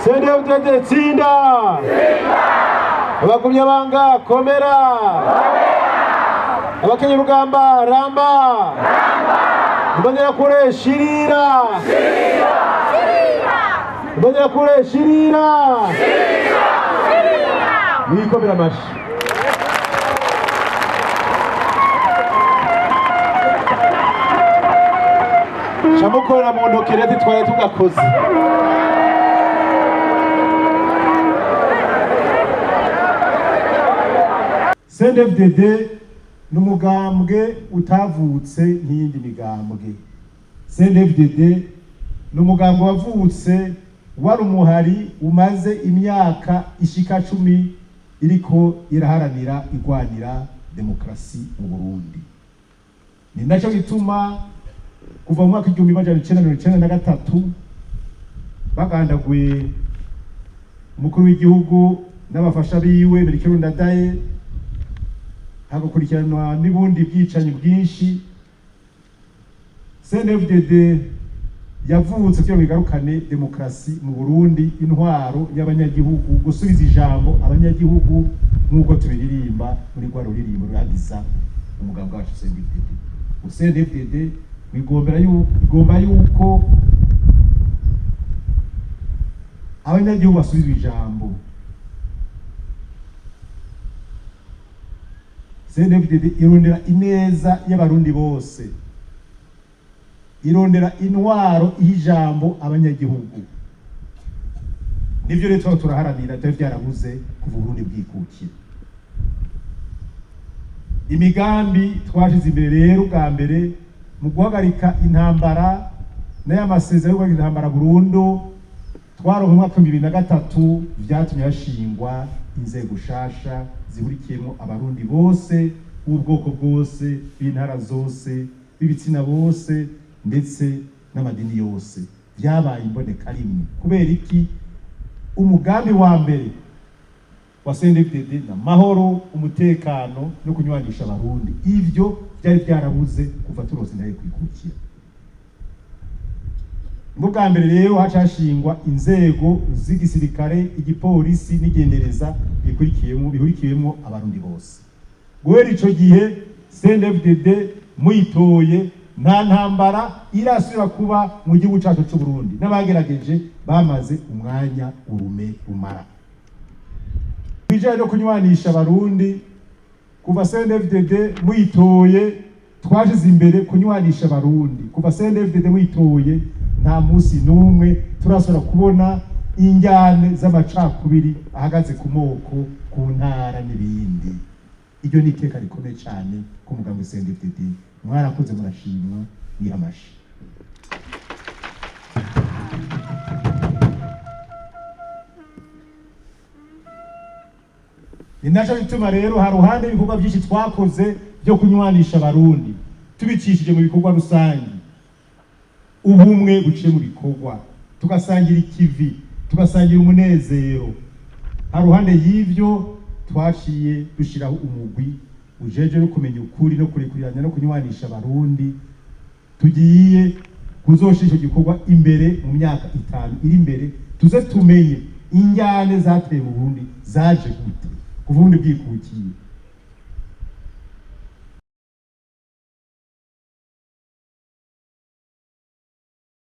CNDD-FDD tsinda abakumyabanga komera abakenyerugamba ramba Imbonerakure shirira Imbonerakure shirira wikomera amashi. Chamukora mu ntoki rero twari tugakoze. CNDD-FDD n'umugambwe utavutse nk'iyindi migambwe. CNDD-FDD n'umugambwe wavutse wari umuhari umaze imyaka ishika 10 iriko iraharanira igwanira demokrasi mu Burundi. Ni naco gituma kuva mu mwaka 1993 bagandaguye umukuru w'igihugu n'abafasha biwe Melchior Ndadaye hagakurikiranwa n'ubundi bwicanyi bwinshi. CNDD-FDD yavutse kugira ngo igarukane demokrasi mu Burundi, intwaro y'abanyagihugu, gusubiza ijambo abanyagihugu nk'uko tubiririmba muri rwa ruririmbo ruhagiza umugambwe wacu CNDD-FDD. CNDD-FDD igomba yuko abanyagihugu basubizwa ijambo. CNDD-FDD irondera ineza y'abarundi bose, irondera intwaro y'ijambo abanyagihugu. Nivyo rero turaharanira byarabuze kuva Burundi bwikukira. Imigambi twashize imbere rero bwa mbere mu guhagarika intambara n'amasezerano yo guhagarika intambara Burundi, twaronka mu mwaka 2003 vyatumye hashingwa inzego shasha zihurikiyemo abarundi bose ubwoko bwose b'intara zose b'ibitsina bose ndetse n'amadini yose. Byabaye imboneka rimwe. Kubera iki? Umugambi wa mbere wa CNDD-FDD na mahoro, umutekano no kunywanisha abarundi, ivyo byari byarabuze kuva turose ndaye kwikukira. Mu bwa mbere rero hacashingwa inzego z'igisirikare, igipolisi n'igendereza bihurikiyemo abarundi bose. Guhera ico gihe CNDD-FDD muyitoye nta ntambara irasubira kuba mu gihugu cyacu cy'u Burundi, n'abagerageje bamaze umwanya urume rumara. Bijanye no kunywanisha abarundi, kuva CNDD-FDD muyitoye twashize imbere kunywanisha abarundi. Kuva CNDD-FDD muyitoye nta musi n'umwe turasubira kubona injyane z'amacakubiri ahagaze ku moko, ku ntara n'ibindi. Iryo ni iteka rikomeye cyane ku mugambi CNDD-FDD. Mwarakoze, murashimwa, ni amashi. Inacho bituma rero haruhande ibikorwa byinshi twakoze byo kunywanisha abarundi, tubicishije mu bikorwa rusangi. Ubumwe buciye mu bikorwa, tugasangira ikivi, tugasangira umunezero. Haruhande y'ivyo twashiye dushiraho umugwi ujeje no kumenya ukuri no kurekuranya no kunywanisha abarundi. Tugiye kuzoshisha igikorwa imbere mu myaka 5 iri imbere, tuze tumenye injyane zateye mu Burundi zaje gute kuva Burundi bwikukiye.